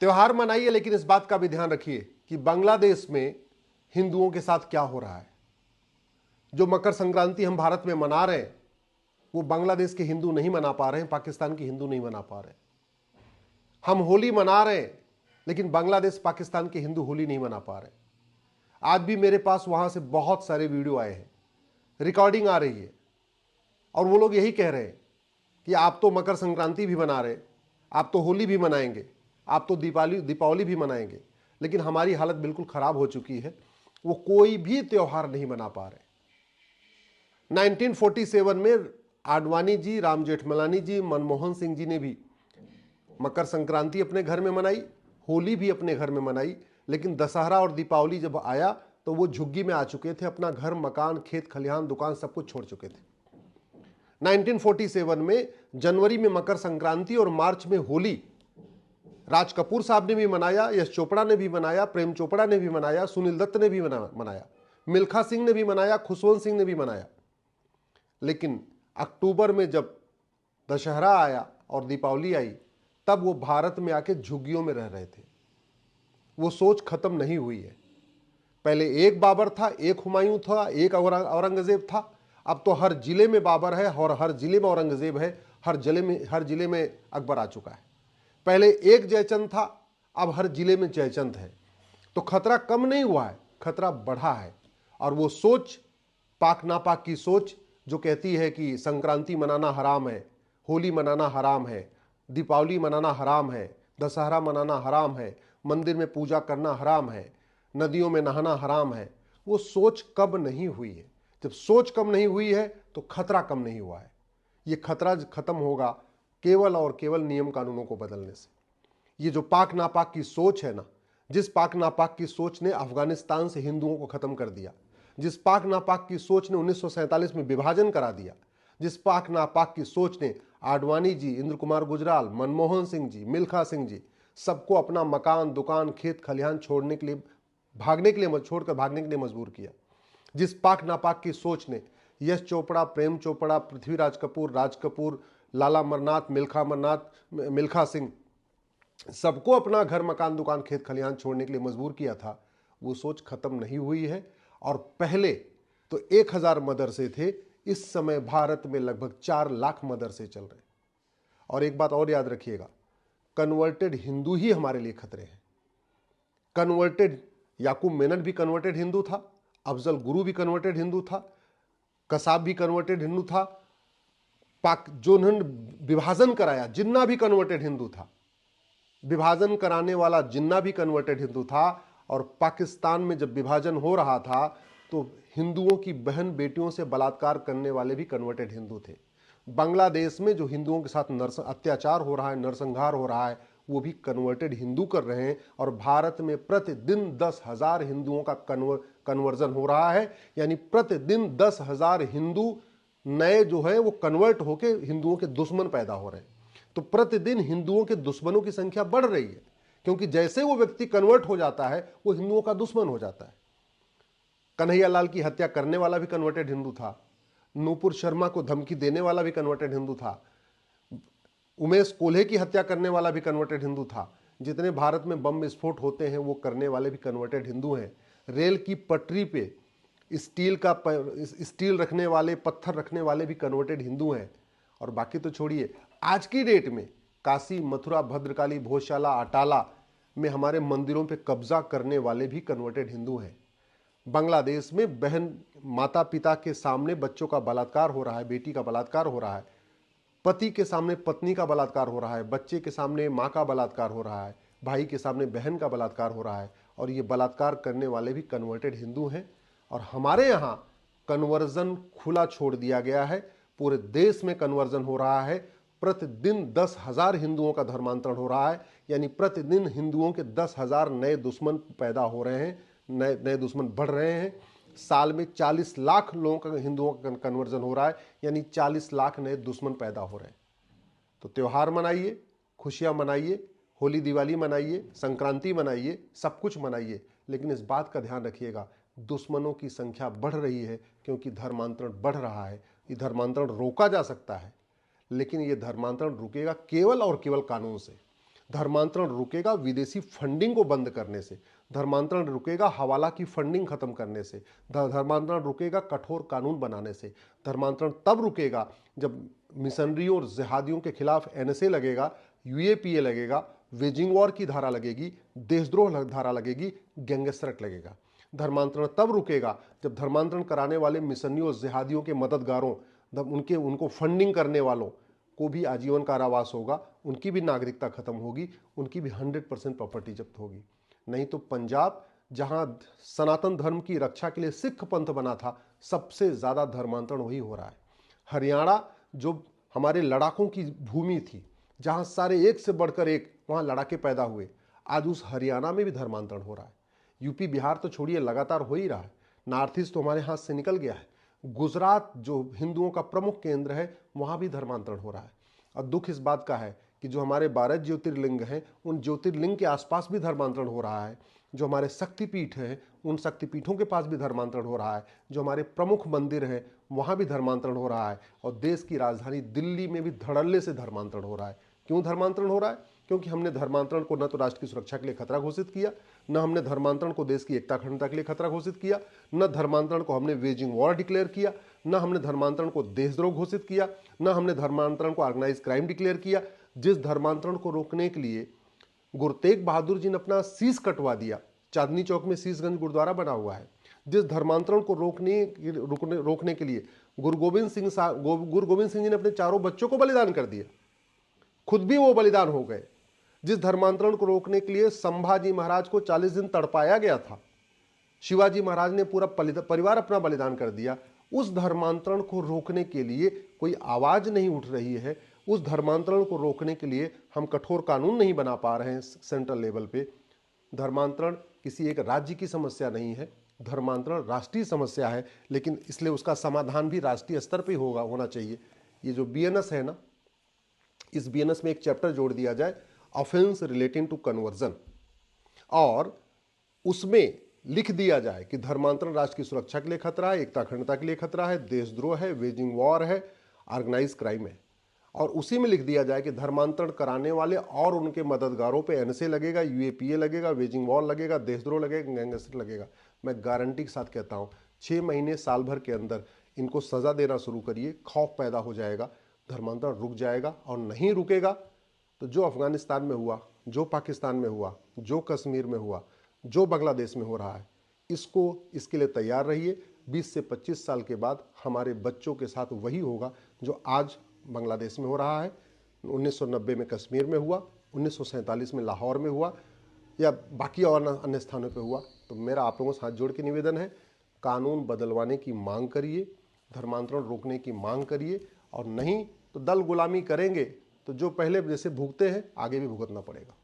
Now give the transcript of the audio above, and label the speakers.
Speaker 1: त्योहार मनाइए, लेकिन इस बात का भी ध्यान रखिए कि बांग्लादेश में हिंदुओं के साथ क्या हो रहा है। जो मकर संक्रांति हम भारत में मना रहे हैं वो बांग्लादेश के हिंदू नहीं मना पा रहे हैं, पाकिस्तान के हिंदू नहीं मना पा रहे हैं। हम होली मना रहे हैं लेकिन बांग्लादेश पाकिस्तान के हिंदू होली नहीं मना पा रहे। आज भी मेरे पास वहां से बहुत सारे वीडियो आए हैं, रिकॉर्डिंग आ रही है, और वो लोग यही कह रहे हैं कि आप तो मकर संक्रांति भी मना रहे, आप तो होली भी मनाएंगे, आप तो दीपावली भी मनाएंगे, लेकिन हमारी हालत बिल्कुल खराब हो चुकी है, वो कोई भी त्योहार नहीं मना पा रहे। 1947 में आडवाणी जी, राम जेठमलानी जी, मनमोहन सिंह जी ने भी मकर संक्रांति अपने घर में मनाई, होली भी अपने घर में मनाई, लेकिन दशहरा और दीपावली जब आया तो वो झुग्गी में आ चुके थे, अपना घर, मकान, खेत खलिहान, दुकान सब कुछ छोड़ चुके थे। 1947 में जनवरी में मकर संक्रांति और मार्च में होली राज कपूर साहब ने भी मनाया, यश चोपड़ा ने भी मनाया, प्रेम चोपड़ा ने भी मनाया, सुनील दत्त ने भी मनाया, मिल्खा सिंह ने भी मनाया, खुशवंत सिंह ने भी मनाया। लेकिन अक्टूबर में जब दशहरा आया और दीपावली आई तब वो भारत में आके झुग्गियों में रह रहे थे। वो सोच खत्म नहीं हुई है। पहले एक बाबर था, एक हुमायूं था, एक औरंगजेब था, अब तो हर जिले में बाबर है और हर जिले में औरंगजेब है, हर जिले में अकबर आ चुका है। पहले एक जयचंद था, अब हर जिले में जयचंद है। तो खतरा कम नहीं हुआ है, खतरा बढ़ा है। और वो सोच, पाक नापाक की सोच जो कहती है कि संक्रांति मनाना हराम है, होली मनाना हराम है, दीपावली मनाना हराम है, दशहरा मनाना हराम है, मंदिर में पूजा करना हराम है, नदियों में नहाना हराम है, वो सोच कब नहीं हुई है। जब सोच कम नहीं हुई है तो खतरा कम नहीं हुआ है। ये खतरा खत्म होगा केवल और केवल नियम कानूनों को बदलने से। ये जो पाक नापाक की सोच है ना, जिस पाक नापाक की सोच ने अफगानिस्तान से हिंदुओं को खत्म कर दिया, जिस पाक नापाक की सोच ने 1947 में विभाजन करा दिया, जिस पाक नापाक की सोच ने आडवाणी जी, इंद्र कुमार गुजराल, मनमोहन सिंह जी, मिल्खा सिंह जी सबको अपना मकान, दुकान, खेत खलिहान छोड़कर भागने के लिए मजबूर किया, जिस पाक नापाक की सोच ने यश चोपड़ा, प्रेम चोपड़ा, पृथ्वीराज कपूर, राज कपूर, लाला अमरनाथ, मिल्खा सिंह सबको अपना घर, मकान, दुकान, खेत खलिहान छोड़ने के लिए मजबूर किया था, वो सोच खत्म नहीं हुई है। और पहले तो 1000 मदरसे थे, इस समय भारत में लगभग 4 लाख मदरसे चल रहे। और एक बात और याद रखिएगा, कन्वर्टेड हिंदू ही हमारे लिए खतरे हैं। कन्वर्टेड याकूब मेनन भी कन्वर्टेड हिंदू था, अफजल गुरु भी कन्वर्टेड हिंदू था, कसाब भी कन्वर्टेड हिंदू था, पाक जो उन्होंने विभाजन कराया जिन्ना भी कन्वर्टेड हिंदू था, विभाजन कराने वाला जिन्ना भी कन्वर्टेड हिंदू था। और पाकिस्तान में जब विभाजन हो रहा था तो हिंदुओं की बहन बेटियों से बलात्कार करने वाले भी कन्वर्टेड हिंदू थे। बांग्लादेश में जो हिंदुओं के साथ अत्याचार हो रहा है, नरसंहार हो रहा है, वो भी कन्वर्टेड हिंदू कर रहे हैं। और भारत में प्रतिदिन 10,000 हिंदुओं का कन्वर्जन हो रहा है, यानी प्रतिदिन 10,000 हिंदू नए जो है वो कन्वर्ट होके हिंदुओं के दुश्मन पैदा हो रहे हैं। तो प्रतिदिन हिंदुओं के दुश्मनों की संख्या बढ़ रही है, क्योंकि जैसे वो व्यक्ति कन्वर्ट हो जाता है वो हिंदुओं का दुश्मन हो जाता है। कन्हैयालाल की हत्या करने वाला भी कन्वर्टेड हिंदू था, नूपुर शर्मा को धमकी देने वाला भी कन्वर्टेड हिंदू था, उमेश कोल्हे की हत्या करने वाला भी कन्वर्टेड हिंदू था, जितने भारत में बम विस्फोट होते हैं वो करने वाले भी कन्वर्टेड हिंदू हैं। रेल की पटरी पे स्टील रखने वाले, पत्थर रखने वाले भी कन्वर्टेड हिंदू हैं। और बाकी तो छोड़िए, आज की डेट में काशी, मथुरा, भद्रकाली, भोजशाला, अटाला में हमारे मंदिरों पे कब्जा करने वाले भी कन्वर्टेड हिंदू हैं। बांग्लादेश में बहन, माता पिता के सामने बच्चों का बलात्कार हो रहा है, बेटी का बलात्कार हो रहा है, पति के सामने पत्नी का बलात्कार हो रहा है, बच्चे के सामने माँ का बलात्कार हो रहा है, भाई के सामने बहन का बलात्कार हो रहा है। और ये बलात्कार करने वाले भी कन्वर्टेड हिंदू हैं। और हमारे यहाँ कन्वर्जन खुला छोड़ दिया गया है, पूरे देश में कन्वर्जन हो रहा है। प्रतिदिन 10,000 हिंदुओं का धर्मांतरण हो रहा है, यानी प्रतिदिन हिंदुओं के 10,000 नए दुश्मन पैदा हो रहे हैं, नए दुश्मन बढ़ रहे हैं। साल में 40 लाख लोगों का, हिंदुओं का कन्वर्जन हो रहा है, यानी 40 लाख नए दुश्मन पैदा हो रहे हैं। तो त्यौहार मनाइए, खुशियां मनाइए, होली दिवाली मनाइए, संक्रांति मनाइए, सब कुछ मनाइए, लेकिन इस बात का ध्यान रखिएगा, दुश्मनों की संख्या बढ़ रही है, क्योंकि धर्मांतरण बढ़ रहा है। ये धर्मांतरण रोका जा सकता है, लेकिन ये धर्मांतरण रुकेगा केवल और केवल कानून से। धर्मांतरण रुकेगा विदेशी फंडिंग को बंद करने से, धर्मांतरण रुकेगा हवाला की फंडिंग खत्म करने से, धर्मांतरण रुकेगा कठोर कानून बनाने से, धर्मांतरण तब रुकेगा जब मिशनरियों और जिहादियों के खिलाफ एनएसए लगेगा, यूएपीए लगेगा, वेजिंग वॉर की धारा लगेगी, देशद्रोह धारा लगेगी, गैंगस्टर एक्ट लगेगा। धर्मांतरण तब रुकेगा जब धर्मांतरण कराने वाले मिशनरियों और जिहादियों के मददगारों, उनको फंडिंग करने वालों को भी आजीवन कारावास होगा, उनकी भी नागरिकता खत्म होगी, उनकी भी 100% प्रॉपर्टी जब्त होगी। नहीं तो पंजाब, जहां सनातन धर्म की रक्षा के लिए सिख पंथ बना था, सबसे ज्यादा धर्मांतरण वही हो रहा है। हरियाणा, जो हमारे लड़ाकों की भूमि थी, जहां सारे एक से बढ़कर एक वहां लड़ाके पैदा हुए, आज उस हरियाणा में भी धर्मांतरण हो रहा है। यूपी बिहार तो छोड़िए, लगातार हो ही रहा है। नॉर्थ ईस्ट तो हमारे हाथ से निकल गया है। गुजरात, जो हिंदुओं का प्रमुख केंद्र है, वहां भी धर्मांतरण हो रहा है। और दुख इस बात का है कि जो हमारे 12 ज्योतिर्लिंग हैं, उन ज्योतिर्लिंग के आसपास भी धर्मांतरण हो रहा है। जो हमारे शक्तिपीठ हैं, उन शक्तिपीठों के पास भी धर्मांतरण हो रहा है। जो हमारे प्रमुख मंदिर हैं, वहां भी धर्मांतरण हो रहा है। और देश की राजधानी दिल्ली में भी धड़ल्ले से धर्मांतरण हो रहा है। क्यों धर्मांतरण हो रहा है? क्योंकि हमने धर्मांतरण को न तो राष्ट्र की सुरक्षा के लिए खतरा घोषित किया, न हमने धर्मांतरण को देश की एकता अखंडता के लिए खतरा घोषित किया, न धर्मांतरण को हमने वेजिंग वॉर डिक्लेयर किया, न हमने धर्मांतरण को देशद्रोह घोषित किया, न हमने धर्मांतरण को ऑर्गेनाइज क्राइम डिक्लेयर किया। जिस धर्मांतरण को रोकने के लिए गुरु तेग बहादुर जी ने अपना शीश कटवा दिया, चांदनी चौक में शीशगंज गुरुद्वारा बना हुआ है। जिस धर्मांतरण को रोकने के लिए गुरु गोविंद सिंह जी ने अपने चारों बच्चों को बलिदान कर दिया, खुद भी वो बलिदान हो गए। जिस धर्मांतरण को रोकने के लिए संभाजी महाराज को 40 दिन तड़पाया गया था, शिवाजी महाराज ने पूरा परिवार अपना बलिदान कर दिया। उस धर्मांतरण को रोकने के लिए कोई आवाज नहीं उठ रही है। उस धर्मांतरण को रोकने के लिए हम कठोर कानून नहीं बना पा रहे हैं सेंट्रल लेवल पे। धर्मांतरण किसी एक राज्य की समस्या नहीं है, धर्मांतरण राष्ट्रीय समस्या है, लेकिन इसलिए उसका समाधान भी राष्ट्रीय स्तर पे होना चाहिए। ये जो बीएनएस है ना, इस बीएनएस में एक चैप्टर जोड़ दिया जाए, ऑफेंस रिलेटिंग टू कन्वर्जन, और उसमें लिख दिया जाए कि धर्मांतरण राष्ट्र की सुरक्षा के लिए खतरा है, एकता अखंडता के लिए खतरा है, देशद्रोह है, वेजिंग वॉर है, ऑर्गेनाइज क्राइम है। और उसी में लिख दिया जाए कि धर्मांतरण कराने वाले और उनके मददगारों पे एनएसए लगेगा, यूएपीए लगेगा, वेजिंग वॉर लगेगा, देशद्रोह लगेगा, गैंगस्टर लगेगा। मैं गारंटी के साथ कहता हूं, 6 महीने साल भर के अंदर इनको सजा देना शुरू करिए, खौफ पैदा हो जाएगा, धर्मांतरण रुक जाएगा। और नहीं रुकेगा तो जो अफगानिस्तान में हुआ, जो पाकिस्तान में हुआ, जो कश्मीर में हुआ, जो बांग्लादेश में हो रहा है, इसके लिए तैयार रहिए। 20 से 25 साल के बाद हमारे बच्चों के साथ वही होगा जो आज बांग्लादेश में हो रहा है, 1990 में कश्मीर में हुआ, 1947 में लाहौर में हुआ, या बाकी और अन्य स्थानों पे हुआ। तो मेरा आप लोगों से हाथ जोड़ के निवेदन है, कानून बदलवाने की मांग करिए, धर्मांतरण रोकने की मांग करिए, और नहीं तो दल गुलामी करेंगे तो जो पहले जैसे भुगते हैं आगे भी भुगतना पड़ेगा।